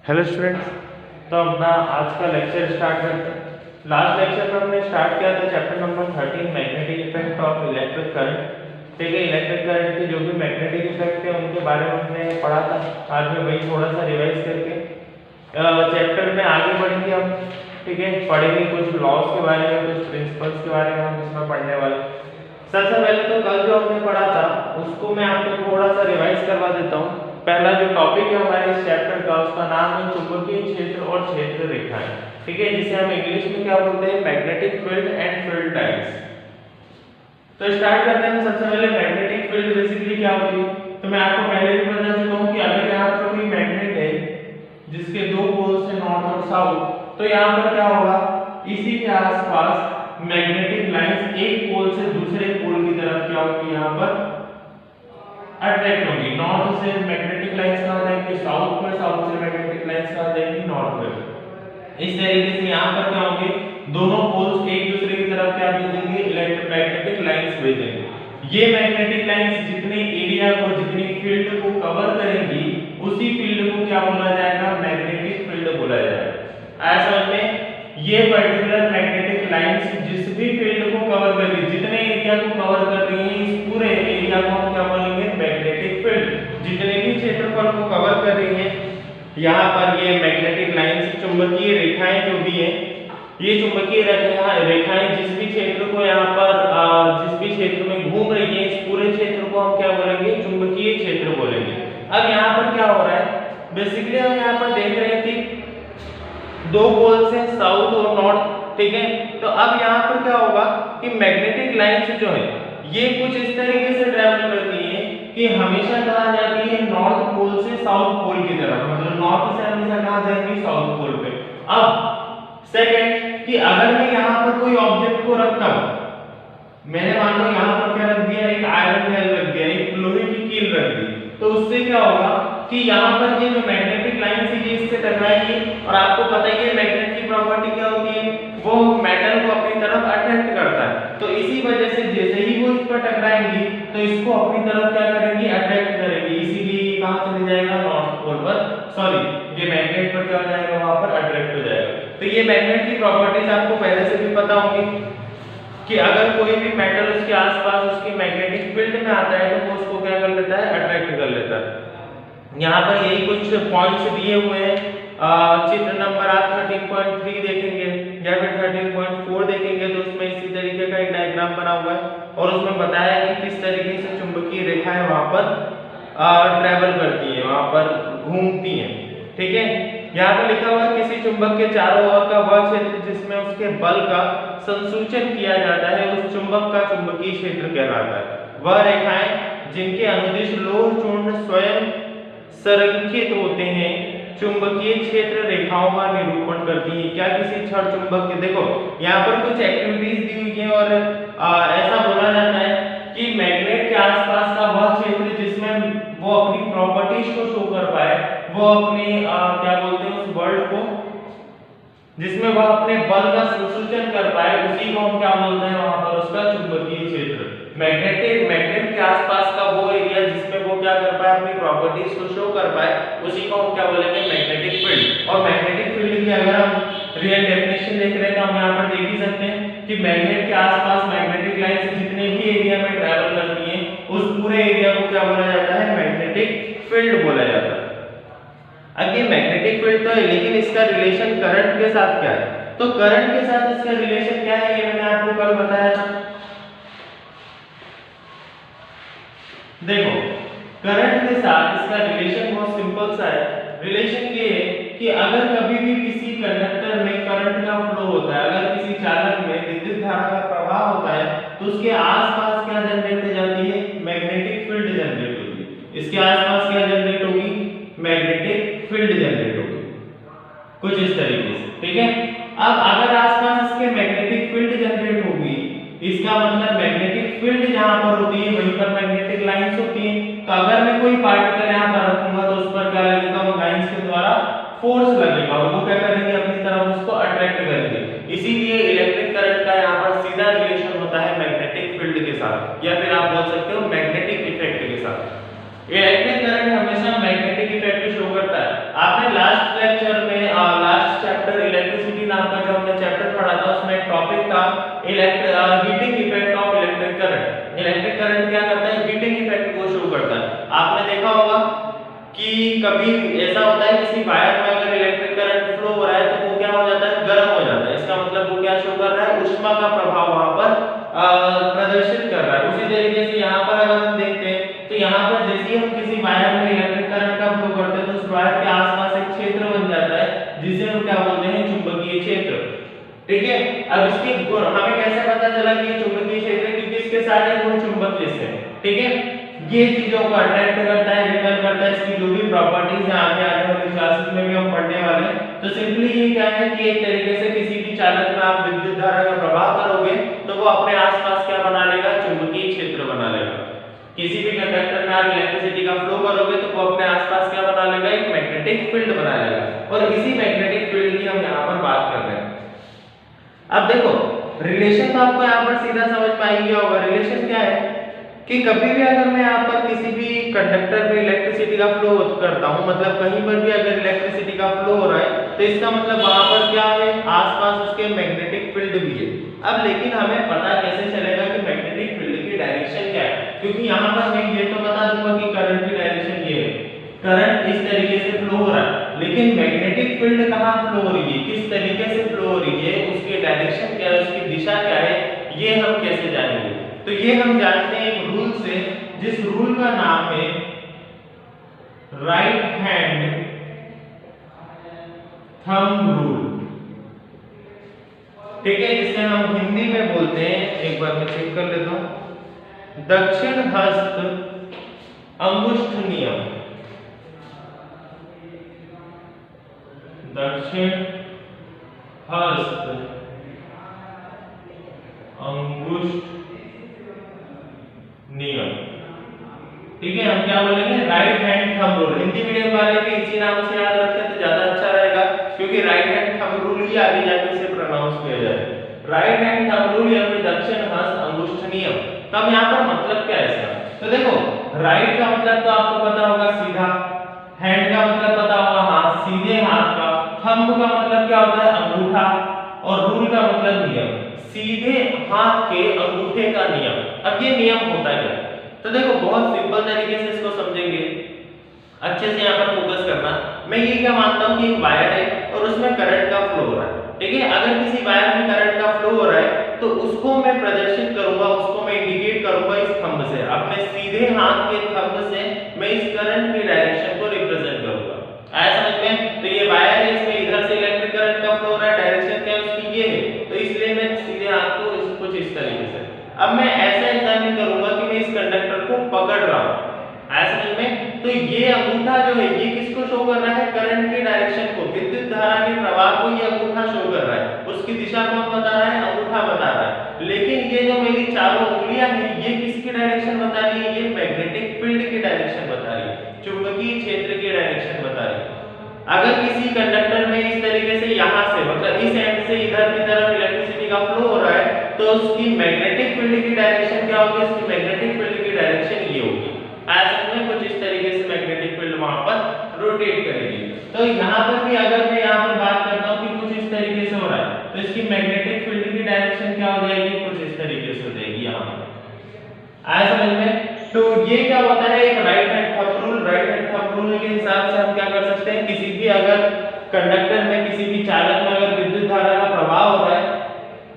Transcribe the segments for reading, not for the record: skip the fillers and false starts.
Hello students. तो अपना आज का लेक्चर स्टार्ट करते हैं। लास्ट लेक्चर में हमने स्टार्ट किया था chapter number 13 magnetic effect of electric current. ठीक है, इलेक्ट्रिक करंट के जो भी मैग्नेटिक इफेक्ट है उनके बारे में हमने पढ़ा था। आज में वही थोड़ा सा रिवाइज करके चैप्टर में आगे बढ़ेंगे हम। ठीक है, पढ़ेंगे कुछ लॉज के बारे में, कुछ प्रिंसिपल्स के बारे में हम इसमें पढ़ने वाले। सबसे पहले तो कल जो हमने पढ़ा था उसको मैं आपको थोड़ा सा रिवाइज करवा देता हूँ। पहला जो टॉपिक है हमारे इस चैप्टर का उसका नाम है चुंबकीय क्षेत्र और क्षेत्र रेखाएं। ठीक है, जिसे हम इंग्लिश में क्या बोलते हैं, magnetic field and field lines. तो स्टार्ट करते हैं। सबसे पहले मैग्नेटिक फील्ड बेसिकली क्या होती है, तो मैं आपको पहले भी बता चुका हूं कि अगर यहाँ पर कोई मैग्नेट है जिसके दो पोल्स है नॉर्थ और साउथ, तो यहाँ पर क्या होगा, इसी के आसपास मैग्नेटिक लाइंस एक पोल से दूसरे पोल की तरफ क्या होगी, यहाँ पर अट्रैक्ट होगी। नॉर्थ से मैग्नेटिक लाइंस कहां जाएंगी, साउथ में, साउथ से मैग्नेटिक लाइंस कहां जाएंगी, नॉर्थ में। इस तरीके से यहाँ पर क्या होंगे, दोनों पोल्स एक दूसरे की तरफ क्या भेजेंगे, इलेक्ट्रोमैग्नेटिक लाइंस भेजेंगे। ये मैग्नेटिक लाइंस जितने एरिया को, जितनी फील्ड को कवर करेंगी, उसी फील्ड को क्या बोला जाएगा, मैग्नेटिक फील्ड बोला जाएगा। ऐसा में ये पर्टिकुलर मैग्नेटिक लाइंस जिस भी फील्ड को कवर कर रही है, जितने एरिया को कवर कर रही है, इस पूरे एरिया को हम क्या बोलेंगे, मैग्नेटिक फील्ड। जितने भी क्षेत्रफल को कवर कर रही है, यहाँ पर ये मैग्नेटिक लाइंस, चुंबकीय रेखाएं जो भी है, ये चुंबकीय रेखाएं जिस भी क्षेत्र को यहाँ पर जिस भी क्षेत्र में घूम रही है, इस पूरे क्षेत्र को हम क्या बोलेंगे, चुंबकीय क्षेत्र बोलेंगे। अब यहाँ पर क्या हो रहा है, बेसिकली हम यहाँ पर देख रहे हैं कि दो पोल्स हैं साउथ और नॉर्थ। ठीक है, तो अब यहाँ पर क्या होगा कि मैग्नेटिक लाइंस जो है ये कुछ इस तरीके से ट्रैवल करती है कि हमेशा कहाँ जाती है, नॉर्थ पोल से साउथ पोल की तरफ, मतलब नॉर्थ से हमेशा कहाँ जाएंगी, साउथ पोल पे। अब सेकंड कि अगर मैं यहाँ पर कोई ऑब्जेक्ट को रखता हूँ, मैंने मान लो यहाँ पर क्या रख दिया, एक आयरन नेल रख दिया, एक लोहे की कील रख दी, तो उससे क्या होगा कि यहाँ पर ये जो मैग्नेटिक लाइन है ये इससे टकराएगी। और आपको पता ही है मैग्नेट की प्रॉपर्टी क्या होती है, वो मेटल को अपनी तरफ अट्रैक्ट करता है। तो इसी वजह से जैसे ही वो इस पर टकराएंगी तो इसको अपनी तरफ क्या करेंगी, अट्रैक्ट करेंगी। इसीलिए कहाँ चले जाएगा, नॉर्थ पोल पर, सॉरी ये मैग्नेट पर क्या हो जाएगा, वहां पर अट्रैक्ट हो जाएगा। तो ये मैग्नेट की प्रॉपर्टीज आपको पहले से भी पता होंगी कि अगर कोई भी मेटल उसके आसपास उसकी मैग्नेटिक फील्ड में आता है तो वो उसको क्या कर लेता है, अट्रैक्ट कर लेता है। यहाँ पर यही कुछ पॉइंट्स दिए हुए हैं। चित्र नंबर आप 13.3 देखेंगे या फिर 13.4 देखेंगे तो उसमें इसी तरीके का एक डायग्राम बना हुआ है और उसमें बताया है कि किस तरीके से चुंबकीय रेखाएं वहां पर ट्रैवल करती हैं, वहां पर घूमती हैं। ठीक है, यहाँ पर लिखा हुआ है किसी चुंबक के चारों ओर का वह क्षेत्र जिसमें उसके बल का संसूचन किया जाता है उस चुंबक का चुंबकीय क्षेत्र कहलाता है। वह रेखाएं जिनके अनुदिश लोह चूर्ण स्वयं संरेखित होते हैं चुंबकीय क्षेत्र रेखाओं का निरूपण करती हैं। क्या किसी क्षण चुंबक के, देखो यहाँ पर कुछ एक्टिविटीज दी हुई है और ऐसा बोला जाता है कि मैग्नेट के आसपास का वह क्षेत्र जिसमें वो अपनी प्रॉपर्टीज को शो कर पाए, वो अपने क्या बोलते हैं उस वर्ल्ड को, जिसमें वह अपने बल का संसूचन कर पाए, उसी को हम क्या बोलते हैं, वहां पर उसका चुंबकीय क्षेत्र। मैग्नेट के आसपास का वो एरिया जिसमें वो क्या कर पाए, अपनी प्रॉपर्टीज को शो कर पाए, उसी को हम क्या बोलेंगे, मैग्नेटिक फील्ड। और मैग्नेटिक फील्ड की अगर हम रियल डेफिनेशन देख रहे हैं तो हम यहाँ पर देख ही सकते हैं कि मैग्नेट के आसपास मैग्नेटिक लाइंस जितने भी एरिया में ट्रैवल करती हैं उस पूरे एरिया को क्या बोला जाता है, मैग्नेटिक फील्ड बोला जाता है। अब ये मैग्नेटिक फील्ड तो है, लेकिन इसका रिलेशन करंट के साथ क्या है, तो करंट के साथ इसका रिलेशन क्या है, ये मैंने आपको कल बताया था। देखो करंट के साथ इसका रिलेशन बहुत सिंपल सा है। रिलेशन ये है कि अगर कभी भी किसी कंडक्टर में करंट का फ्लो होता है, अगर किसी चालक में विद्युत धारा का प्रवाह होता है तो उसके आसपास क्या जनरेट हो जाती है, मैग्नेटिक फील्ड जनरेट होती है। इसके आसपास क्या जनरेट होगी, मैग्नेटिक फील्ड जनरेट होगी, कुछ इस तरीके से। ठीक है, अब अगर आसपास इसके मैग्नेटिक फील्ड जनरेट होगी, इसका मतलब मैग्नेटिक फील्ड जहां पर होती है वहीं पर मैग्नेटिक लाइंस होती हैं। तो अगर मैं कोई पार्टिकल यहां पर रखूंगा तो उस पर क्या लगेगा, वो लाइंस के द्वारा फोर्स लगेगा और वो क्या करेंगे, अपनी तरफ उसको अट्रैक्ट करेंगे। इसीलिए इलेक्ट्रिक करंट का यहाँ पर सीधा रिलेशन होता है मैग्नेटिक फील्ड के साथ, या फिर आप बोल सकते हो मैग्नेटिक इफेक्ट के साथ। इलेक्ट्रिक करंट हमेशा मैग्नेटिक इफेक्ट शो करता है। आपने लास्ट लेक्चर में लास्ट चैप्टर इलेक्ट्रिसिटी नाम का जो हमने चैप्टर पढ़ा था उसमें एक टॉपिक था heating effect of electric current. Electric current क्या करता है, हीटिंग इफेक्ट को शो करता है। आपने देखा होगा कि कभी ऐसा होता है किसी वायर में अगर इलेक्ट्रिक करंट फ्लो हो रहा है तो वो क्या हो जाता है, गर्म हो जाता है। इसका मतलब वो क्या शो कर रहा है, ऊष्मा का प्रभाव वहां पर प्रदर्शित कर रहा है। उसी तरीके से यहाँ पर अगर हम देखते हैं तो यहाँ पर जैसे हम किसी वायर में इलेक्ट्रिक करंट का फ्लो करते हैं तो उस वायर के आसपास एक क्षेत्र बन जाता है जिसे हम क्या बोलते हैं, चुंबकीय क्षेत्र। ठीक है, अब इसके गुण हमें कैसे पता चला कि ये चुंबकीय क्षेत्र है, क्योंकि इसके सारे गुण चुंबक जैसे हैं। ठीक है, ये चीजों को अट्रैक्ट करता है, रिपेल करता है। इसकी जो भी प्रॉपर्टीज हैं आगे आने वाली क्लासेस में भी हम पढ़ने वाले हैं। तो सिंपली ये क्या है कि एक तरीके से किसी भी चालक में आप विद्युत धारा का प्रवाह करोगे तो वो अपने आसपास क्या बना लेगा, चुंबकीय क्षेत्र बना लेगा। किसी भी कंडक्टर में आप इलेक्ट्रिसिटी का फ्लो करोगे तो वो अपने आसपास क्या बना लेगा, एक मैग्नेटिक फील्ड बना लेगा। और इसी मैग्नेटिक फील्ड की हम यहाँ पर बात कर रहे हैं। अब देखो रिलेशन तो आपको यहाँ पर सीधा समझ में आ ही गया होगा। रिलेशन क्या है कि कभी भी अगर मैं यहाँ पर किसी भी कंडक्टर में इलेक्ट्रिसिटी का फ्लो करता हूँ, मतलब कहीं पर भी अगर इलेक्ट्रिसिटी का फ्लो हो रहा है तो इसका मतलब वहां पर क्या है, आसपास उसके मैग्नेटिक फील्ड भी है। अब लेकिन हमें पता कैसे चलेगा कि मैग्नेटिक फील्ड की डायरेक्शन क्या है, क्योंकि यहाँ पर मैं ये तो बता दूंगा कि करंट की डायरेक्शन ये है, करंट इस तरीके से फ्लो हो रहा है, लेकिन मैग्नेटिक फील्ड कहाँ फ्लो हो रही है, किस तरीके से फ्लो हो रही है, उसकी डायरेक्शन क्या है, उसकी दिशा क्या है, ये हम कैसे जानेंगे। तो ये हम जानते हैं एक रूल से, जिस रूल का नाम है राइट हैंड थंब रूल। ठीक है, जिसे हम हिंदी में बोलते हैं, एक बार मैं चेक कर लेता हूं, दक्षिण हस्त अंगुष्ठ नियम। दक्षिण हस्त अंगुष्ठ नियम। ठीक है, हम क्या बोलेंगे, right hand thumb rule. Hindi medium वाले भी इसी नाम से याद रखें तो ज्यादा अच्छा रहेगा, क्योंकि राइट हैंड थंब रूल ही आगे जाके इसे प्रोनाउंस किया जाए। राइट हैंड थंब रूल या फिर दक्षिण हस्त अंगुष्ठ नियम। तब यहाँ पर मतलब क्या है इसका, तो देखो राइट का मतलब तो आपको पता होगा सीधा, हैंड का मतलब पता होगा हाथ, सीधे हाथ का, थंब का मतलब क्या होता है, अंगूठा, और रूल का मतलब नियम, सीधे हाथ के अंगूठे का नियम। अब ये नियम होता क्या है, तो देखो बहुत सिंपल तरीके से इसको समझेंगे, अच्छे से यहाँ पर फोकस करना। मैं ये क्या मानता हूँ कि एक वायर है और उसमें करंट का फ्लो हो रहा है। ठीक है, अगर किसी वायर में करंट का फ्लो हो रहा है तो उसको मैं प्रदर्शित करूंगा, उसको मैं इंडिकेट करूंगा इस थंब से, अपने सीधे हाथ के थंब से मैं इस करंट की डायरेक्शन को रिप्रेजेंट करूंगा। आया समझ में? तो ये वायर है, इसमें इधर से इलेक्ट्रिक करंट का फ्लो हो रहा है, डायरेक्शन क्या है उसकी ये है, तो इसलिए मैं सीधे हाथ को कुछ इस तरीके से, अब मैं ऐसा एग्जामिन करूंगा कि मैं इस कंडक्टर को पकड़ रहा हूं। आया समझ में? तो ये अंगूठा जो है ये किसको शो कर रहा है, करंट की डायरेक्शन को, विद्युत धारा के प्रवाह को ये अंगूठा शो कर रहा है। उसकी दिशा कौन बता रहा है, अंगूठा बता रहा है। लेकिन ये जो मेरी चारों उंगलियां हैं ये किसकी डायरेक्शन बता रही है, ये मैग्नेटिक फील्ड की डायरेक्शन बता रही है, चुंबकीय क्षेत्र की डायरेक्शन बता रही है। अगर किसी कंडक्टर में इस तरीके से यहाँ से मतलब इस एंड से इधर की तरफ इलेक्ट्रिसिटी का फ्लो हो रहा है तो उसकी मैग्नेटिक फील्ड की डायरेक्शन क्या होगी, उसकी मैग्नेटिक फील्ड की डायरेक्शन ये होगी। ऐसे में कुछ इस तरीके से मैग्नेटिक फील्ड वहां पर रोटेट करेगी। तो यहाँ पर भी अगर मैं यहाँ पर बात करता हूँ कि कुछ इस तरीके से हो रहा है तो इसकी मैग्नेटिक फील्ड की डायरेक्शन क्या हो जाएगी, कुछ इस तरीके से हो जाएगी यहाँ पर। आया समझ में? तो ये क्या होता है, एक right hand thumb rule. Right hand thumb rule के हिसाब से हम क्या कर सकते हैं, किसी भी अगर कंडक्टर में किसी भी चालक में अगर विद्युत धारा का प्रवाह हो रहा है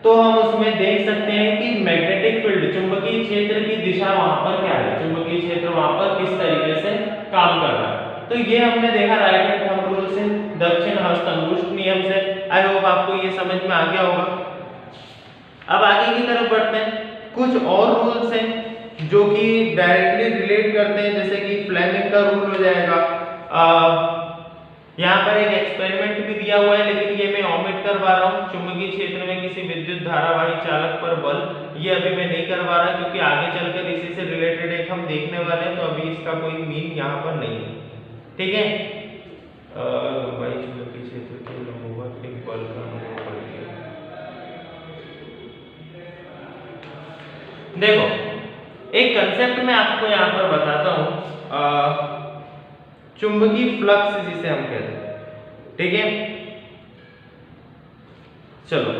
तो हम उसमें देख सकते हैं कि मैग्नेटिक फील्ड, चुंबकीय क्षेत्र की दिशा वहां पर क्या है, चुंबकीय क्षेत्र वहां पर किस तरीके से काम कर रहा है। तो ये हमने देखा राइट हैंड थंब रूल से, दक्षिण हस्त अंगुष्ठ नियम से। आई होप आपको ये समझ में आ गया होगा। अब आगे की तरफ बढ़ते हैं, कुछ और रूल्स हैं जो कि डायरेक्टली रिलेट करते हैं, जैसे कि फ्लेमिंग का रूल हो जाएगा। यहाँ पर एक एक्सपेरिमेंट भी दिया हुआ है लेकिन ये मैं ओमिट करवा रहा हूँ, चुंबकीय क्षेत्र में किसी विद्युत धारावाही चालक पर बल, ये अभी मैं नहीं करवा रहा क्योंकि आगे चलकर इसी से रिलेटेड एक हम देखने वाले हैं, तो अभी इसका कोई मीन यहाँ पर नहीं है। ठीक है, चुंबकीय क्षेत्र के लंबवत एक बल का देखो एक कंसेप्ट मैं आपको यहाँ पर बताता हूँ। चुंबकीय फ्लक्स जिसे हम कहते हैं, ठीक है। चलो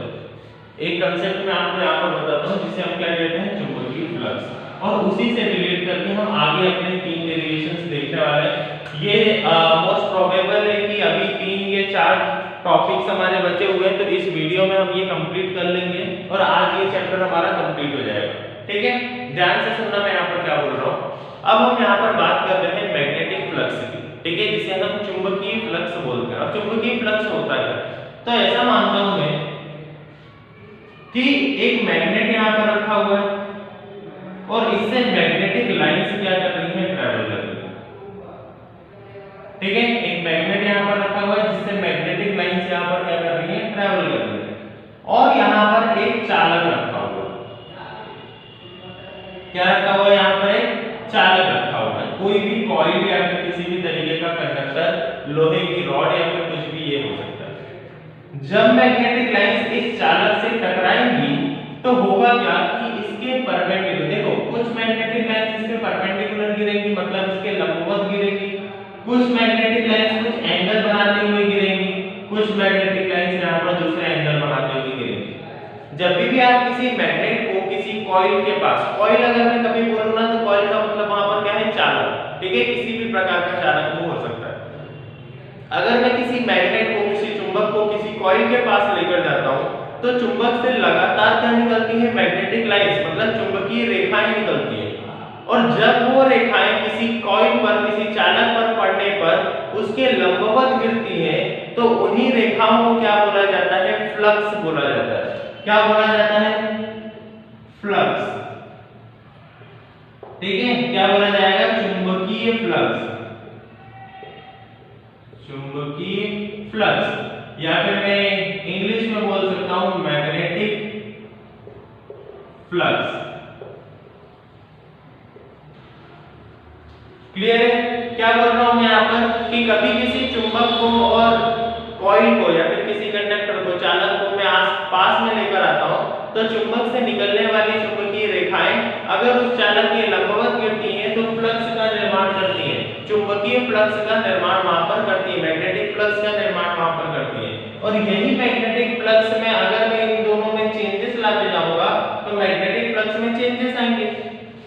एक कंसेप्ट मैं आपको यहाँ पर बताता हूँ जिसे हम क्या कहते हैं, चुंबकीय फ्लक्स, और उसी से रिलेट करके हम आगे अपने 3 डेरिवेशंस देखने वाले हैं। ये मोस्ट प्रोबेबल है कि अभी 3 या 4 टॉपिक्स हमारे बचे हुए हैं, तो इस वीडियो में हम ये कंप्लीट कर लेंगे और आज ये चैप्टर हमारा कंप्लीट हो जाएगा, ठीक है। ध्यान से सुनना मैं यहाँ पर क्या बोल रहा हूँ। अब हम यहाँ पर बात कर रहे हैं मैग्नेटिक फ्लक्स की, ठीक है, जिसे हम चुंबकीय फ्लक्स बोलते हैं। अब चुंबकीय फ्लक्स होता है, तो ऐसा मानता हूं मैं कि एक मैग्नेट यहाँ पर रखा हुआ है और इससे मैग्नेटिक लाइंस क्या कर रही है, ट्रैवल कर रही है, ठीक है। एक मैग्नेट यहाँ पर रखा हुआ है जिससे मैग्नेटिक लाइंस यहाँ पर क्या कर रही है, ट्रैवल कर रही है, और यहाँ पर एक चालक रखा हुआ है। क्या रखा हुआ है, यहाँ पर एक चालक रखा हुआ है, कोई भी कॉइल या फिर किसी भी तरीके का कंडक्टर, लोहे की रॉड या फिर कुछ भी ये हो सकता है। जब मैग्नेटिक लाइंस इस चालक से टकराएंगी तो होगा क्या कि इसके परपेंडिकुलर, देखो कुछ मैग्नेटिक लाइंस इसके परपेंडिकुलर गिरेंगी, मतलब इसके लंबवत गिरेंगी, कुछ मैग्नेटिक लाइंस कुछ एंगल बनाते हुए गिरेंगी, कुछ मैग्नेटिक लाइंस यहाँ पर दूसरे एंगल बनाते हुए गिरेंगी। जब भी आप किसी मैग्नेट को किसी कॉइल के पास, कॉइल अगर मैं कभी बोलूं ना तो कॉइल का मतलब वहां पर क्या है, चालक, ठीक है, किसी भी प्रकार का चालक वो हो सकता है। अगर मैं किसी मैग्नेट को, किसी चुंबक को किसी कॉइल के पास लेकर जाता हूं तो चुंबक से लगातार क्या निकलती है, मैग्नेटिक लाइंस, मतलब चुंबकीय रेखाएं निकलती है, और जब वो रेखाएं किसी कॉइल पर, किसी चालक पर पड़ने पर उसके लंबवत गिरती है तो उन्हीं रेखाओं को क्या बोला जाता है, फ्लक्स बोला जाता है। क्या बोला जाता है, फ्लक्स, ठीक है। क्या बोला जाएगा, चुंबकीय फ्लक्स, चुंबकीय फ्लक्स, या फिर मैं इंग्लिश में बोल सकता हूं मैग्नेटिक फ्लक्स। क्लियर है क्या बोल रहा हूं मैं यहाँ पर, कि कभी किसी चुंबक को और कॉइल को या फिर किसी कंडक्टर को, चालक को मैं पास में लेकर आता हूं तो चुंबक से निकलने वाली चुंबकीय रेखाएं अगर उस चालक के लंबवत गिरती हैं तो फ्लक्स का निर्माण करती हैं, चुंबकीय फ्लक्स का निर्माण वहां पर करती है, मैग्नेटिक फ्लक्स का निर्माण वहां पर करती है। और यही मैग्नेटिक फ्लक्स में अगर मैं इन दोनों में चेंजेस लाते जाऊंगा तो मैग्नेटिक फ्लक्स में चेंजेस आएंगे,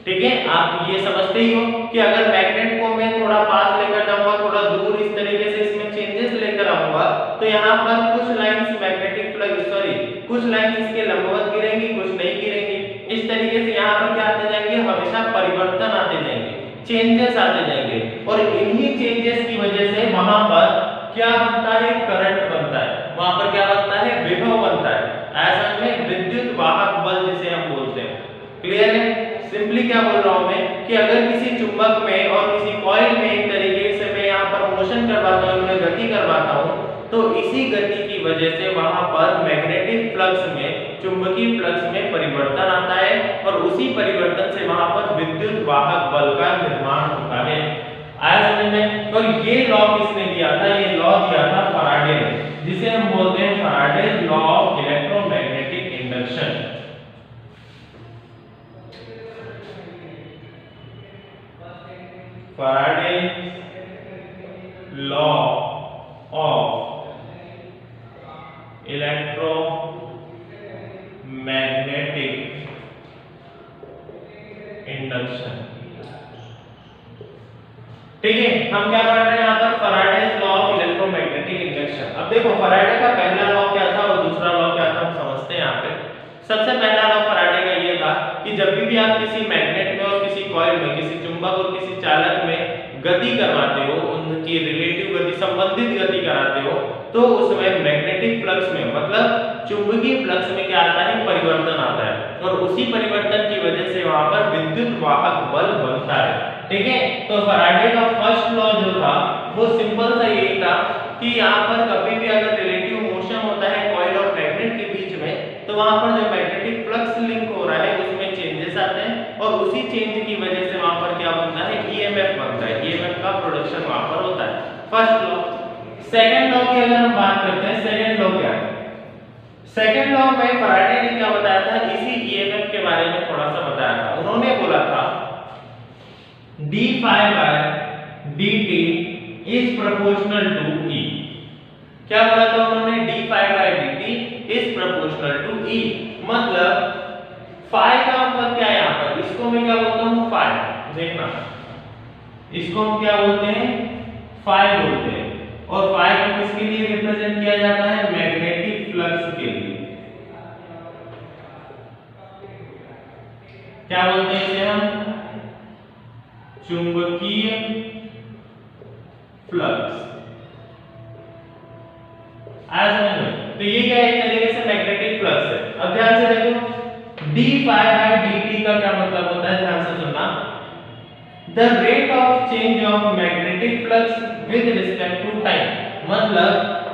ठीक है। आप ये समझते ही हो कि अगर मैग्नेट को मैं थोड़ा पास लेकर जाऊंगा, थोड़ा दूर, इस तरीके से इसमें चेंजेस लेकर आऊंगा तो यहाँ पर कुछ लाइंस मैग्नेटिक फ्लक्स, कुछ लाइंस इसके लंबवत गिरेंगी, कुछ नहीं गिरेंगी। इस तरीके से यहाँ पर क्या आते जाएंगे, हमेशा परिवर्तन आते जाएंगे, चेंजेस आते जाएंगे, और इन्हीं चेंजेस की वजह से वहां पर क्या बनता है, करंट बनता है, वहां पर क्या बनता है, विभव बनता है। ऐसा में विद्युत वाहक बल जिसे हम बोलते हैं। क्लियर है। सिंपली क्या बोल रहा हूं मैं कि अगर किसी चुंबक में और किसी कॉइल में एक तरीके से मैं यहाँ पर मोशन करवाता हूँ, मैं गति करवाता हूँ, तो इसी गति की वजह से वहां पर मैग्नेटिक फ्लक्स में, चुंबकीय फ्लक्स में परिवर्तन आता है, और उसी परिवर्तन से वहां पर विद्युत वाहक बल का निर्माण होता है। आया समझ में। और ये लॉ किसने दिया था, ये लॉ दिया था फैराडे ने, जिसे हम बोलते हैं Faraday law of electromagnetic induction. Faraday law of electromagnetic induction, ठीक है। हम क्या पढ़ रहे हैं यहाँ पर, Faraday's law of electromagnetic induction. अब देखो फैराडे का पहला लॉ क्या था और दूसरा लॉ क्या था, हम समझते हैं यहाँ पे। सबसे पहला लॉ फैराडे का ये था कि जब भी आप किसी मैग्नेट में और किसी कॉइल में, किसी चुंबक और किसी चालक में गति करवाते हो, उनकी रिलेटिव गति, संबंधित गति कराते हो, तो उसमें मैग्नेटिक फ्लक्स में, मतलब चुंबकीय फ्लक्स में क्या आता है, परिवर्तन आता है, और उसी परिवर्तन की वजह से वहां पर विद्युत वाहक बल बनता है, ठीक है। तो फैराडे का फर्स्ट लॉ जो था वो सिंपल सा यही था कि यहाँ पर कभी भी अगर रिलेटिव मोशन होता है कॉइल और मैग्नेट के बीच में, तो वहां पर जो मैग्नेटिक फ्लक्स लिंक हो रहा है उसमें चेंजेस आते हैं, और उसी चेंज की वजह से वहां पर क्या बनता है, ईएमएफ बनता है, ईएमएफ का प्रोडक्शन वहां पर होता है। First law. सेकंड लॉ की अगर हम बात करते हैं, सेकंड लॉ क्या है, सेकंड लॉ में फैराडे ने क्या बताया था, इसी ईएमएफ के बारे में थोड़ा सा बताया था। उन्होंने बोला था d phi by dt is proportional to E. क्या बोला था उन्होंने, D phi by D T is proportional to E. मतलब फाई का मतलब क्या है यहाँ पर, इसको मैं क्या बोलता हूँ, फाई। देखना, इसको हम क्या बोलते हैं, फाई बोलते हैं। और फाई को किसके लिए रिप्रेजेंट किया जाता है, मैग्नेटिक फ्लक्स के लिए। क्या बोलते हैं इसे हम, चुंबकीय फ्लक्स। आज समझ में, तो ये क्या है, एक तरीके से मैग्नेटिक फ्लक्स है। अब ध्यान से देखो, d phi by dt का क्या मतलब होता है, ध्यान से सुनना। The rate of change of magnetic flux with respect to time, मतलब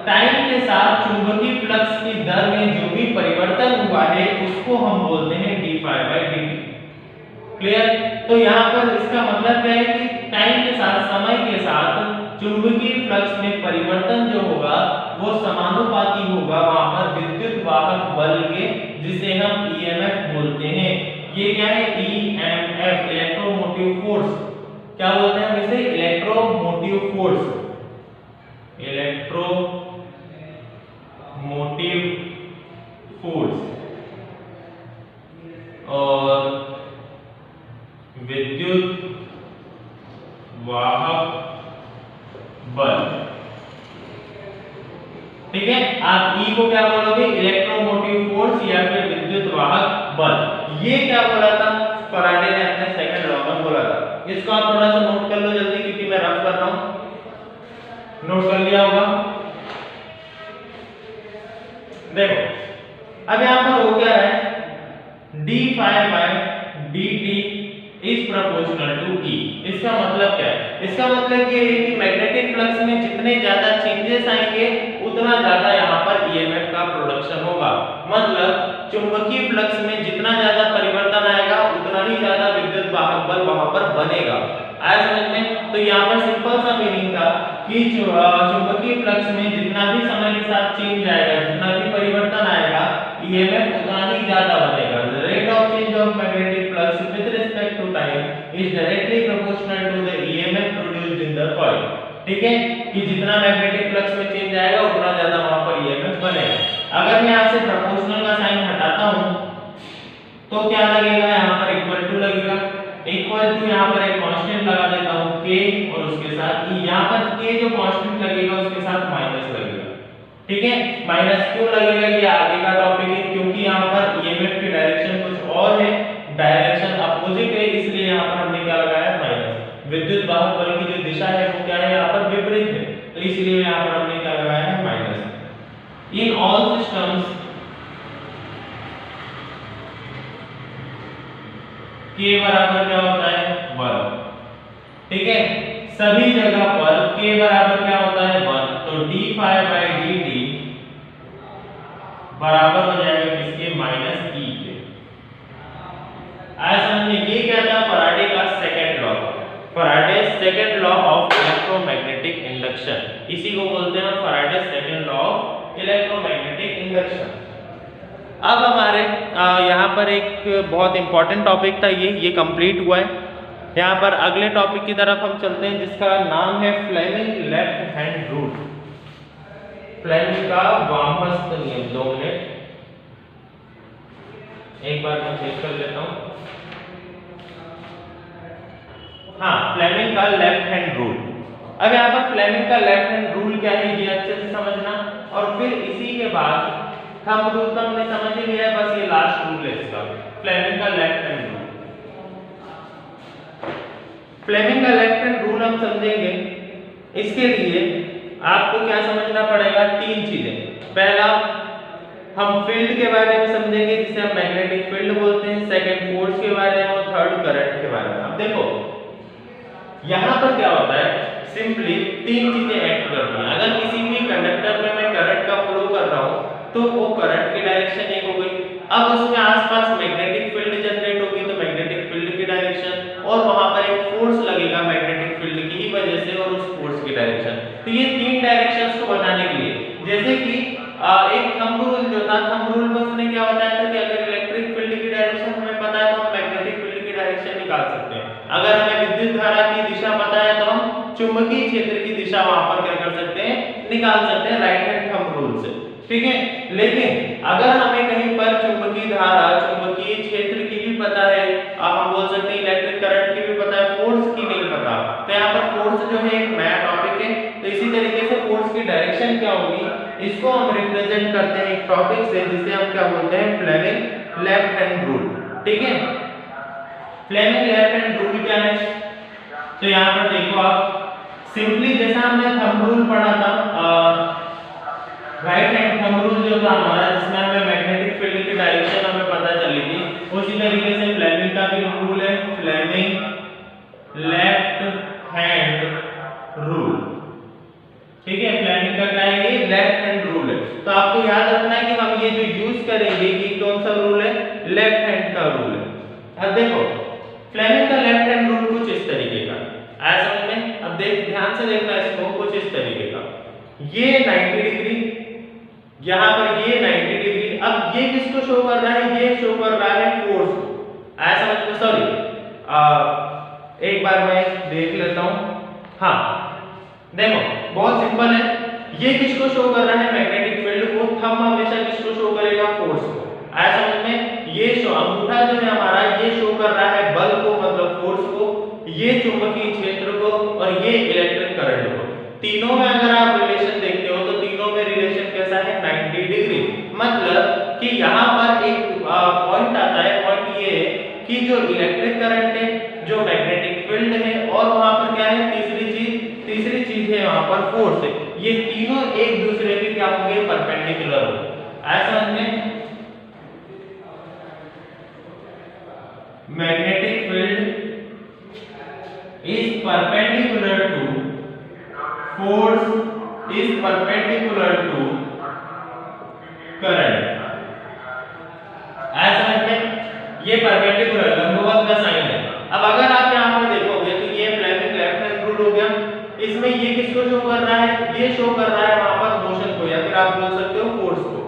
टाइम के साथ चुंबकीय फ्लक्स की दर में जो भी परिवर्तन हुआ है उसको हम बोलते हैं d phi by dt। Clear. तो यहाँ पर इसका मतलब क्या है कि टाइम के साथ, समय के साथ चुंबकीय फ्लक्स में परिवर्तन जो होगा वो समानुपाती होगा वहां पर विद्युत वाहक बल के, जिसे हम ईएमएफ बोलते हैं। ये क्या है, ईएमएफ, इलेक्ट्रोमोटिव फोर्स। क्या बोलते हैं हम इसे, इलेक्ट्रोमोटिव फोर्स, इलेक्ट्रोमोटिव फोर्स और विद्युत वाहक बल। ठीक है, आप ई को क्या बोलोगे, इलेक्ट्रोमोटिव फोर्स या फिर विद्युत वाहक बल। ये क्या बोला था, फैराडे ने अपने सेकंड लॉ में बोला था। इसको आप थोड़ा सा नोट कर लो जल्दी, क्योंकि मैं रफ कर रहा हूं। नोट कर लिया होगा। देखो, अब यहां पर हो क्या है, d phi by dt is proportional to E। इसका मतलब क्या है, इसका मतलब ये है कि मैग्नेटिक फ्लक्स में जितने ज्यादा चेंजेस आएंगे उतना ज्यादा यहाँ पर ईएमएफ का प्रोडक्शन होगा। मतलब चुंबकीय फ्लक्स में जितना ज्यादा परिवर्तन आएगा उतना ही ज्यादा विद्युत वाहक बल वहां पर बनेगा। आया समझ में। तो यहाँ पर सिंपल सा मीनिंग था कि चुंबकीय फ्लक्स में जितना भी समय के साथ चेंज आएगा, जितना भी परिवर्तन आएगा, ईएमएफ उतना ही ज्यादा बनेगा। The rate of change of magnetic flux with respect to time is directly proportional to the EMF produced in the coil। ठीक है, कि जितना मैग्नेटिक फ्लक्स में चेंज आएगा उतना ज्यादा वहां पर ईएमएफ बनेगा। अगर मैं यहाँ से प्रोपोर्शनल का साइन हटाता हूँ तो क्या लगेगा, यहाँ पर इक्वल टू लगेगा। इक्वल टू यहाँ पर एक कांस्टेंट लगा देता हूँ k, और उसके साथ E। यहाँ पर k जो कांस्टेंट लगेगा उसके साथ माइनस लगेगा। ठीक है, माइनस क्यों लगेगा, ये आगे का टॉपिक है, क्योंकि यहाँ पर ईएमएफ की डायरेक्शन कुछ और है, डायरेक्शन अपोजिट है, इसलिए यहाँ पर हमने क्या लगाया, माइनस। विद्युत वाहक बल की जो दिशा है वो क्या है, यहाँ पर विपरीत है, तो इसलिए यहाँ पर हमने क्या लगाया है, minus. In all systems k बराबर क्या होता है, 1। ठीक है, सभी जगह पर k बराबर क्या होता है, 1। तो d phi by dt बराबर हो जाएगा किसके, माइनस e के। आज समझिए, ये क्या था, फैराडे का second law, Faraday second law of electromagnetic induction. इसी को बोलते हैं Faraday second law of electromagnetic induction. अब हमारे यहाँ पर एक बहुत इंपॉर्टेंट टॉपिक था, ये कंप्लीट हुआ है। यहाँ पर अगले टॉपिक की तरफ हम चलते हैं, जिसका नाम है Fleming left hand rule. Fleming का वामहस्त नियम। 2 मिनट, एक बार मैं चेक कर लेता हूँ। हाँ, फ्लेमिंग का लेफ्ट हैंड रूल। अब यहाँ पर फ्लेमिंग का लेफ्ट हैंड रूल क्या है ये अच्छे से समझना, और फिर इसी के बाद थंब रूल तो हमने समझ ही लिया है, बस ये लास्ट रूल है इसका, फ्लेमिंग का लेफ्ट हैंड रूल। फ्लेमिंग का लेफ्ट हैंड रूल हम समझेंगे, इसके लिए आपको क्या समझना पड़ेगा, 3 चीजें। पहला, हम फील्ड के बारे में समझेंगे, जिसे हम मैग्नेटिक फील्ड बोलते हैं। सेकंड, फोर्स के बारे में, और थर्ड, करंट के बारे में। अब देखो यहाँ पर क्या होता है, सिंपली 3 चीजें एक्ट करती हैं। अगर किसी भी कंडक्टर में मैं करंट का फ्लो कर रहा हूँ तो वो करंट की डायरेक्शन एक हो गई। अब उसमें आसपास मैग्नेटिक फील्ड जनरेट होगी, तो मैग्नेटिक फील्ड की डायरेक्शन, और वहां पर एक फोर्स लगेगा मैग्नेटिक फील्ड की ही वजह से, और उस फोर्स की डायरेक्शन। तो ये 3 डायरेक्शंस को बताने के लिए, जैसे कि एक थंब रूल जो था, थंब रूल में उसने क्या बताया था कि अगर इलेक्ट्रिक फील्ड की डायरेक्शन हमें पता है तो हम मैग्नेटिक फील्ड की डायरेक्शन निकाल सकते हैं। अगर हमें विद्युत धारा की दिशा पता है तो हम चुंबकीय क्षेत्र की दिशा वहां पर क्या कर सकते हैं, निकाल सकते हैं राइट हैंड थंब रूल से, ठीक है। लेकिन अगर हमें कहीं पर चुंबकीय धारा, चुंबकीय क्षेत्र की भी पता है, अब हम बोल सकते हैं इलेक्ट्रिक करंट की भी पता है, फोर्स की नहीं पता, तो यहाँ पर फोर्स जो है एक नया टॉपिक है। तो इसी तरीके से फोर्स की डायरेक्शन क्या होगी, इसको हम रिप्रेजेंट करते हैं एक टॉपिक से, जिसे हम क्या बोलते हैं, फ्लेमिंग लेफ्ट हैंड रूल, ठीक है। फ्लेमिंग लेफ्ट हैंड रूल क्या है, तो यहाँ पर देखो आप, सिंपली जैसा हमने थंब रूल पढ़ा था, राइट हैंड थंब रूल जो था हमारा, जिसमें हमें मैग्नेटिक फील्ड की डायरेक्शन हमें पता चली थी, उसी तरीके से फ्लेमिंग का भी रूल है, फ्लेमिंग लेफ्ट हैंड रूल, ठीक है। फ्लेमिंग का क्या है, ये लेफ्ट हैंड रूल है। तो आपको याद रखना है कि हम ये जो यूज करेंगे ये कौन सा रूल है, लेफ्ट हैंड का रूल है। अब देखो फ्लेमिंग का लेफ्ट हैंड रूल कुछ इस तरीके का आया समझ में। अब देख ध्यान से देखना इसको, कुछ इस तरीके का, ये 90 डिग्री, यहाँ पर ये 90 डिग्री। अब ये किसको शो कर रहा है, ये शो कर रहा है फोर्स को, आया समझ में। सॉरी, एक बार मैं देख लेता हूँ। हाँ देखो बहुत सिंपल है, ये किसको शो कर रहा है, मैग्नेटिक फील्ड को। थंब हमेशा किसको शो करेगा, फोर्स को, आया समझ में। ये शो, अंगूठा जो है हमारा, ये शो कर रहा है बल को, मतलब फोर्स को, ये चुंबकीय क्षेत्र को, और ये इलेक्ट्रिक करंट को। तीनों में अगर आप रिलेशन देखते हो तो तीनों में रिलेशन कैसा है, 90 डिग्री। मतलब कि यहाँ पर एक पॉइंट आता है, पॉइंट ये है कि जो इलेक्ट्रिक करंट है, जो मैग्नेटिक फील्ड है, और वहां पर क्या है, तीसरी चीज है वहां पर फोर्स है, ये तीनों एक दूसरे के क्या होंगे, परपेंडिकुलर होंगे। आया समझ में। Magnetic field is perpendicular to force is perpendicular to current। ऐसा समझ में, ये परपेंडिकुलर लंबवत का साइन है। अब अगर आप यहाँ पर देखोगे तो ये फ्लेमिंग लेफ्ट हैंड रूल हो गया, इसमें ये किसको शो कर रहा है, ये शो कर रहा है वहां पर मोशन को, या फिर आप बोल सकते हो फोर्स को।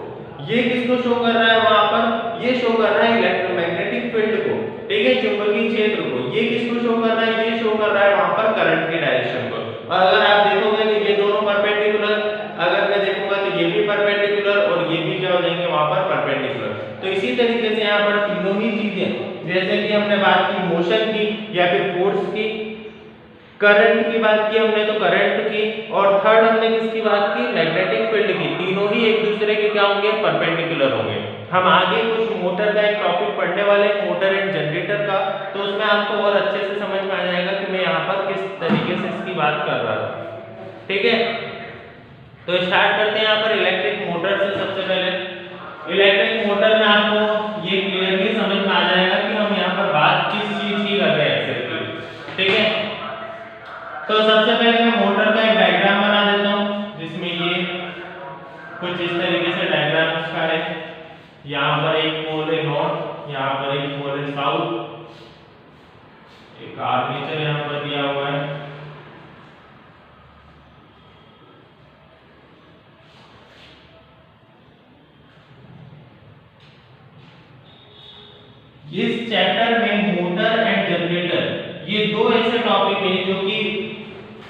ये किसको शो कर रहा है वहां पर, ये शो कर रहा है इलेक्ट्रोमैग्नेटिक फील्ड को, ठीक है, चुंबकीय क्षेत्र को। ये किसको शो कर रहा है, ये शो कर रहा है वहां पर करंट की डायरेक्शन को। और अगर आप देखोगे तो ये दोनों परपेंडिकुलर, अगर मैं देखूंगा तो ये भी परपेंडिकुलर और ये भी क्या हो जाएंगे वहां पर परपेंडिकुलर। तो इसी तरीके से यहाँ पर तीनों ही चीजें, जैसे कि हमने बात की मोशन की या फिर फोर्स की, करंट की बात की हमने तो करंट की, और थर्ड हमने किसकी बात की, मैग्नेटिक फील्ड की, तीनों ही एक दूसरे के क्या होंगे, परपेंडिकुलर होंगे। हम आगे कुछ मोटर का एक टॉपिक पढ़ने वाले हैं, मोटर एंड जनरेटर का, तो उसमें आपको और अच्छे से समझ में आ जाएगा कि मैं यहाँ पर किस तरीके से इसकी बात कर रहा था, ठीक है। तो स्टार्ट करते हैं यहाँ पर इलेक्ट्रिक मोटर से। सबसे पहले इलेक्ट्रिक मोटर में आपको ये क्लियरली समझ में आ जाएगा कि हम यहाँ पर बात किस चीज की कर रहे हैं, ठीक है। तो सबसे पहले मैं मोटर का एक डायग्राम बना देता हूँ, जिसमें ये कुछ इस तरीके से डायग्राम इसका है। यहाँ पर एक पोल है नॉर्थ, यहाँ पर एक पोल है साउथ, एक आर्मेचर यहाँ पर दिया हुआ है, इस चैप्टर में मोटर एंड जनरेटर, ये दो ऐसे टॉपिक हैं जो कि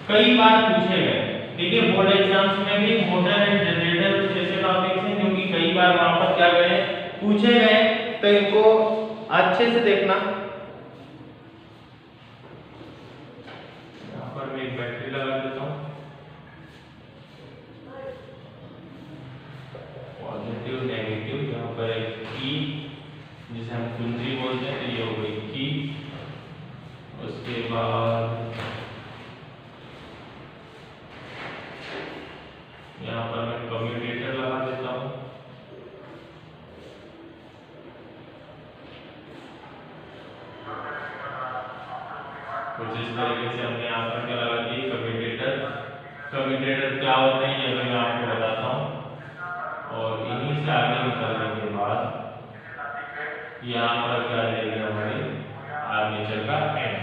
कई बार पूछे गए, ठीक है। बोर्ड एग्जाम्स में भी मोटर एंड जनरेटर कुछ ऐसे टॉपिक्स हैं जो कि कई बार वहां पर क्या गए, पूछे गए, तो इनको अच्छे से देखना। यहाँ पर मैं एक बैटरी लगा देता हूँ, पॉजिटिव नेगेटिव, यहाँ पर एक की जिसे हम कुंजी बोलते हैं, तो ये हो गई की। उसके बाद यहाँ पर मैं कम्यूटेटर लगा देता हूँ, कुछ इस तरीके से हमने यहाँ पर क्या लगा दी, कम्यूटेटर। कम्यूटेटर क्या होते हैं ये मैं आपको बताता हूँ, और इन्हीं से आगे निकलने के बाद यहाँ पर क्या रहेगी हमारी आर्मेचर का एंड,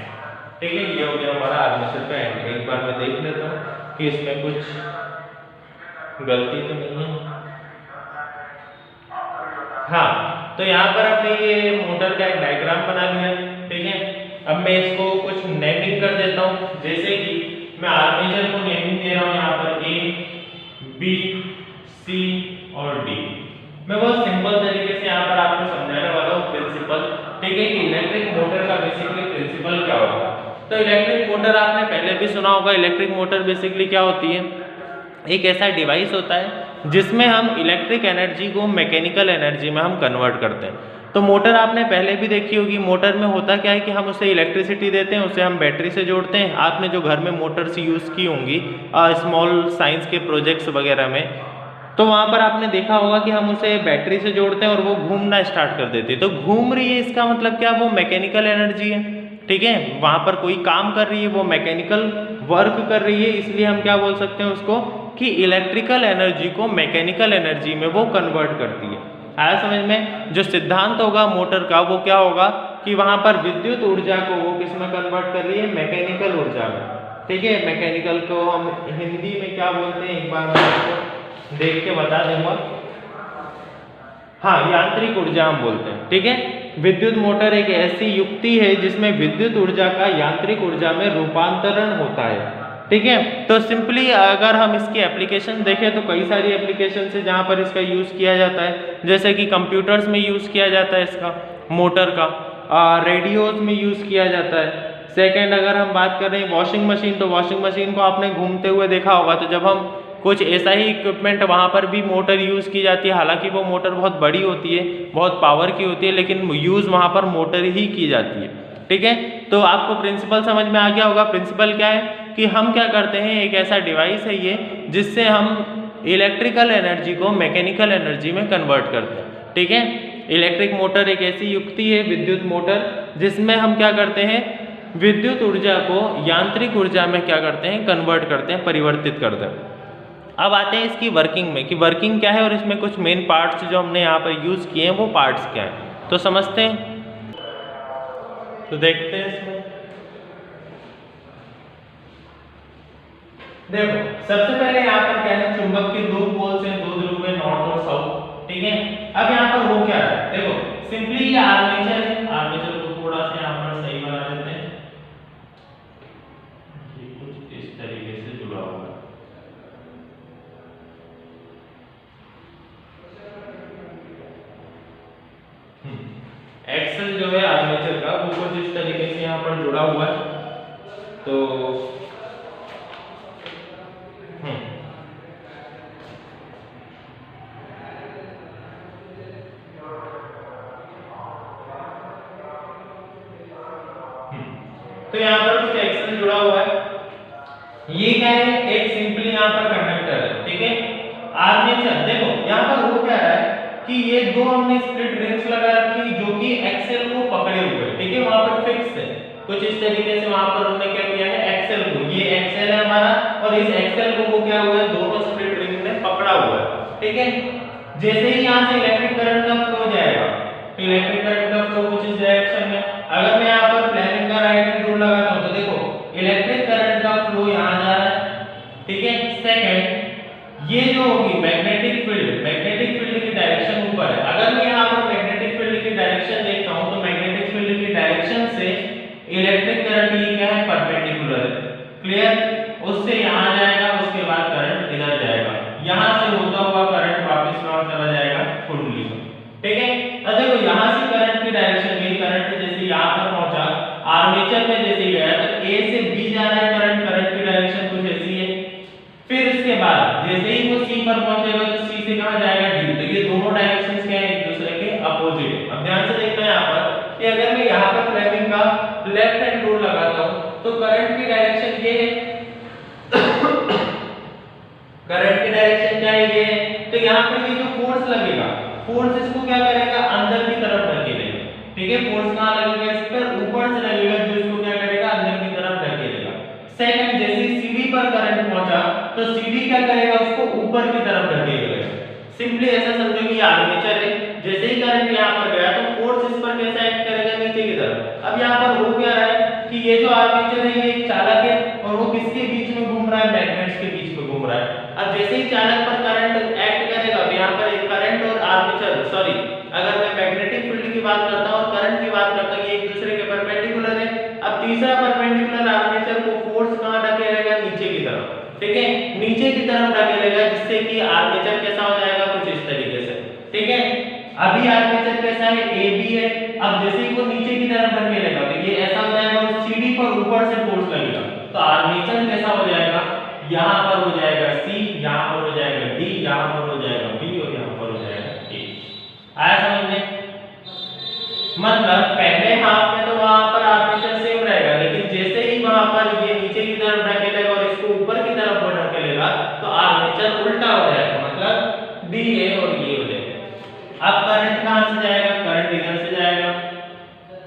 ठीक है। ये हो गया हमारा आर्मेचर का एंड। एक बार मैं देख लेता हूँ कि इसमें कुछ गलती तो नहीं है। हाँ, तो यहाँ पर हमने ये मोटर का एक डायग्राम बना लिया, ठीक है। अब मैं इसको कुछ नेमिंग कर देता हूँ, जैसे कि मैं आर्मेचर को नेमिंग दे रहा हूं यहाँ पर ए, बी, सी और डी। मैं बहुत सिंपल तरीके से यहाँ पर आपको समझाने वाला हूँ प्रिंसिपल, ठीक है, कि इलेक्ट्रिक मोटर का बेसिकली प्रिंसिपल क्या होगा। तो इलेक्ट्रिक मोटर आपने पहले भी सुना होगा। इलेक्ट्रिक मोटर बेसिकली क्या होती है, एक ऐसा डिवाइस होता है जिसमें हम इलेक्ट्रिक एनर्जी को मैकेनिकल एनर्जी में हम कन्वर्ट करते हैं। तो मोटर आपने पहले भी देखी होगी। मोटर में होता क्या है कि हम उसे इलेक्ट्रिसिटी देते हैं, उसे हम बैटरी से जोड़ते हैं। आपने जो घर में मोटर्स यूज़ की होंगी स्मॉल साइंस के प्रोजेक्ट्स वगैरह में, तो वहाँ पर आपने देखा होगा कि हम उसे बैटरी से जोड़ते हैं और वो घूमना स्टार्ट कर देती है। तो घूम रही है, इसका मतलब क्या, वो मैकेनिकल एनर्जी है, ठीक है। वहाँ पर कोई काम कर रही है, वो मैकेनिकल वर्क कर रही है, इसलिए हम क्या बोल सकते हैं उसको कि इलेक्ट्रिकल एनर्जी को मैकेनिकल एनर्जी में वो कन्वर्ट करती है। आया समझ में। जो सिद्धांत होगा मोटर का वो क्या होगा कि वहाँ पर विद्युत ऊर्जा को वो किस में कन्वर्ट कर रही है, मैकेनिकल ऊर्जा में, ठीक है। मैकेनिकल को हम हिंदी में क्या बोलते हैं, एक बार मैं आपको देख के बता दूंगा। हाँ, यांत्रिक ऊर्जा हम बोलते हैं, ठीक है। विद्युत मोटर एक ऐसी युक्ति है जिसमें विद्युत ऊर्जा का यांत्रिक ऊर्जा में रूपांतरण होता है, ठीक है। तो सिंपली अगर हम इसकी एप्लीकेशन देखें तो कई सारी एप्लीकेशन है जहाँ पर इसका यूज़ किया जाता है। जैसे कि कंप्यूटर्स में यूज़ किया जाता है इसका, मोटर का, रेडियोज में यूज़ किया जाता है। सेकेंड, अगर हम बात कर रहे हैं वॉशिंग मशीन, तो वॉशिंग मशीन को आपने घूमते हुए देखा होगा। तो जब हम कुछ ऐसा ही इक्विपमेंट, वहाँ पर भी मोटर यूज़ की जाती है। हालांकि वो मोटर बहुत बड़ी होती है, बहुत पावर की होती है, लेकिन यूज़ वहाँ पर मोटर ही की जाती है, ठीक है। तो आपको प्रिंसिपल समझ में आ गया होगा। प्रिंसिपल क्या है कि हम क्या करते हैं, एक ऐसा डिवाइस है ये जिससे हम इलेक्ट्रिकल एनर्जी को मैकेनिकल एनर्जी में कन्वर्ट करते हैं, ठीक है। इलेक्ट्रिक मोटर एक ऐसी युक्ति है, विद्युत मोटर, जिसमें हम क्या करते हैं, विद्युत ऊर्जा को यांत्रिक ऊर्जा में क्या करते हैं, कन्वर्ट करते हैं, परिवर्तित करते हैं। अब आते हैं इसकी वर्किंग में कि वर्किंग क्या है और इसमें कुछ मेन पार्ट्स जो हमने यहाँ पर यूज़ किए हैं वो पार्ट्स क्या हैं, तो समझते हैं। तो देखते हैं इसमें। देखो, सबसे पहले यहाँ पर क्या है, चुंबक के दो पोल्स हैं, दो ध्रुव है, नॉर्थ और साउथ, ठीक है। अब यहाँ पर हो क्या है, देखो सिंपली ये आर्मेचर है। आर्मेचर को थोड़ा सा यहाँ पर सही बना देते हैं। ये कुछ इस तरीके से जुड़ा हुआ है। एक्सल जो है आर्मेचर का वो कुछ इस तरीके से यहाँ पर जुड़ा हुआ है। तो तो यहाँ पर कुछ एक्सल जुड़ा हुआ है। ये क्या है, एक सिंपली यहाँ पर कंडक्टर है, ठीक है। आर्मेचर, देखो यहाँ पर हो क्या रहा है कि ये दो हमने स्प्लिट रिंग्स लगा रखी जो कि एक्सेल को पकड़े हुए, ठीक है, वहां पर फिक्स है। कुछ इस तरीके से वहां पर हमने क्या किया है, एक्सेल को, ये एक्सेल है हमारा और इस एक्सेल को वो क्या हुआ है, दोनों स्प्लिट रिंग ने पकड़ा हुआ है, ठीक है। जैसे ही यहाँ से इलेक्ट्रिक करंट का फ्लो जाएगा तो इलेक्ट्रिक करंट का फ्लो कुछ इस डायरेक्शन में। अगर मैं यहाँ पर फ्लेमिंग का राइट हैंड रूल लगाता हूँ तो देखो इलेक्ट्रिक करंट का फ्लो यहाँ जा रहा है, ठीक है। सेकंड, ये जो होगी मैग्नेटिक फील्ड की डायरेक्शन ऊपर है। अगर मैं यहाँ पर मैग्नेटिक फील्ड की डायरेक्शन देखता हूँ तो मैग्नेटिक फील्ड की डायरेक्शन से इलेक्ट्रिक करंट ये क्या है, परपेंडिकुलर है, क्लियर। उससे यहाँ जाएगा, उसके बाद करंट इधर जाएगा, यहाँ से होता हुआ करंट वापस वहां चला जाएगा कुंडली में, ठीक है। अब देखो यहाँ से करंट की डायरेक्शन, ये करंट जैसे यहाँ पर पहुंचा आर्मेचर में, जैसे गया तो ए से बी जा रहा है करंट की डायरेक्शन कुछ ऐसी है। फिर इसके बाद जैसे ही वो सी पर पहुंचेगा तो सी से कहां जाएगा, डी। तो ये दोनों डायरेक्शंस क्या है, एक दूसरे के अपोजिट है। अब ध्यान से देखना है यहाँ पर कि अगर मैं यहाँ पर फ्लेमिंग का लेफ्ट हैंड रूल लगाता हूँ तो करंट की डायरेक्शन ये है करंट की डायरेक्शन क्या है, ये है। तो यहाँ पर ये जो फोर्स लगेगा, फोर्स इसको क्या करेगा, अंदर की तरफ धकेलेगा, ठीक है। फोर्स कहाँ लगेगा, इस पर ऊपर से लगेगा, जो इसको क्या करेगा, अंदर की तरफ धकेलेगा। सेकंड, जैसे सीढ़ी पर करंट पहुंचा तो सीढ़ी क्या करेगा, उसको ऊपर की तरफ धकेलेगा। सिंपली ऐसा समझो कि ये आर्मेचर है, जैसे ही करंट यहाँ पर गया तो फोर्स इस पर कैसा एक्ट करेगा, नीचे की तरफ। अब यहाँ पर हो क्या रहा है कि ये जो आर्मेचर है ये एक चालक है और वो किसके बीच में घूम रहा है, मैग्नेट्स के बीच में घूम रहा है। अब जैसे ही चालक पर करंट एक्ट करेगा तो यहाँ पर एक करंट और आर्मेचर, सॉरी अगर मैं मैग्नेटिक फील्ड की बात करता हूँ और करंट की बात करता हूँ, ये एक दूसरे के परपेंडिकुलर है। अब तीसरा परपेंडिकुलर आर्मेचर को फोर्स कहाँ धकेलेगा, नीचे मिलेगा, जिससे कि आर्मेचर कैसा हो जाएगा कुछ इस तरीके से। ठीक है, अभी आर्मेचर कैसा है, ए बी है। अब जैसे ही वो नीचे की तरफ ढकेलेगा तो ये ऐसा हो जाएगा और सीडी पर ऊपर से फोर्स लगेगा, तो आर्मेचर कैसा हो जाएगा, यहाँ पर हो जाएगा सी, यहाँ पर हो जाएगा डी, यहाँ पर हो जाएगा बी और यहाँ पर हो जाएगा ए। आया समझ में? मतलब पहले हाफ में तो वहां पर आर्मेचर सेम रहेगा, लेकिन जैसे ही वहां पर ये नीचे की तरफ ढकेलेगा और इसको ऊपर की तरफ ढकेलेगा तो आर्मेचर उल्टा हो जाएगा, मतलब डी ए और ये हो जाएगा। अब करंट कहां से जाएगा, करंट इधर से जाएगा।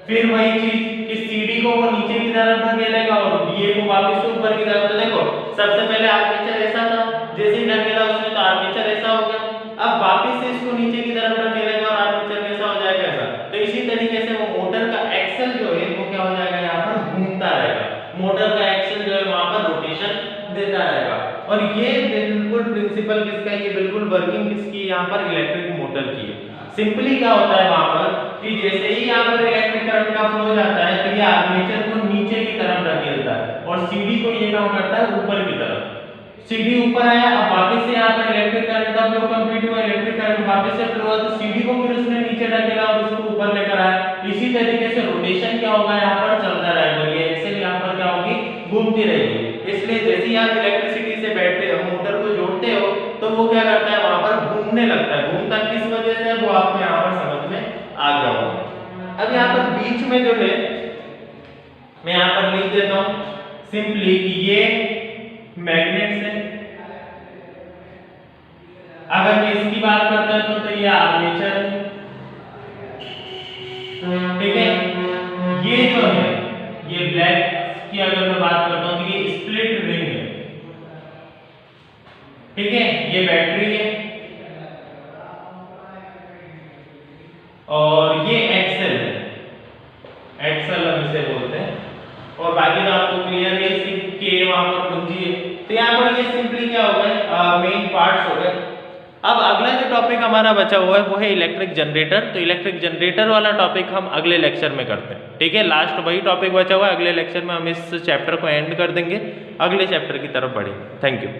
फिर वही चीज कि सीडी को वो नीचे की तरफ ढकेलेगा और बीए को वापस से ऊपर की तरफ। तो देखो सबसे पहले आर्मेचर ऐसा था, जैसे ही ढकेला उसने तो आर्मेचर ऐसा हो गया। अब वापस से इसको नीचे की तरफ ढकेलेगा और आर्मेचर कैसा हो जाएगा, ऐसा। तो इसी तरीके से वो मोटर का एक्सल जो है वो क्या हो जाएगा, यहाँ पर घूमता रहेगा। मोटर का एक्सल जो है वहां पर रोटेशन देता रहेगा। और ये बिल्कुल प्रिंसिपल किसका है, ये बिल्कुल वर्किंग किसकी, यहाँ पर इलेक्ट्रिक मोटर की है। सिंपली क्या होता है वहां पर कि जैसे ही यहाँ पर इलेक्ट्रिक करंट का फ्लो जाता है तो ये आर्मेचर को नीचे की तरफ ढकेलता है और सीडी को ये काम करता है ऊपर की तरफ। सीडी ऊपर आया, अब वापस से यहाँ पर इलेक्ट्रिक करंट का फ्लो कंप्लीट हुआ, इलेक्ट्रिक करंट वापस से फ्लो हुआ, तो सीडी को फिर उसने नीचे ढकेला और उसको ऊपर लेकर आया। इसी तरीके से रोटेशन क्या होगा, यहाँ पर चलता रहेगा, ये एक्सेल यहाँ पर क्या होगी, घूमती रहेगी। इसलिए जैसे ही आप इलेक्ट्रिसिटी से बैटरी मोटर को जोड़ते हो तो वो क्या करता है, वहां पर घूमने लगता है। घूमता किस वजह से, वो आपको यहाँ पर समझ में आ गया होगा। अब यहाँ पर बीच में जो है मैं यहाँ पर लिख देता हूँ सिंपली कि ये मैग्नेट से, अगर मैं इसकी बात करता हूं तो ये आर्मेचर है। ठीक है, ये जो है ये ब्लैक की अगर मैं बात करता हूं तो ये स्प्लिट रिंग है। ठीक है, ये बैटरी है और ये एक्सेल है, एक्सेल हम इसे बोलते हैं। और बाकी तो आपको क्लियर है कि वहां पर कुंजी है। तो यहाँ पर ये सिंपली क्या हो गए, मेन पार्ट्स हो गए। अब अगला जो टॉपिक हमारा बचा हुआ है वो है इलेक्ट्रिक जनरेटर। तो इलेक्ट्रिक जनरेटर वाला टॉपिक हम अगले लेक्चर में करते हैं। ठीक है, लास्ट वही टॉपिक बचा हुआ है। अगले लेक्चर में हम इस चैप्टर को एंड कर देंगे, अगले चैप्टर की तरफ बढ़ेंगे। Thank you.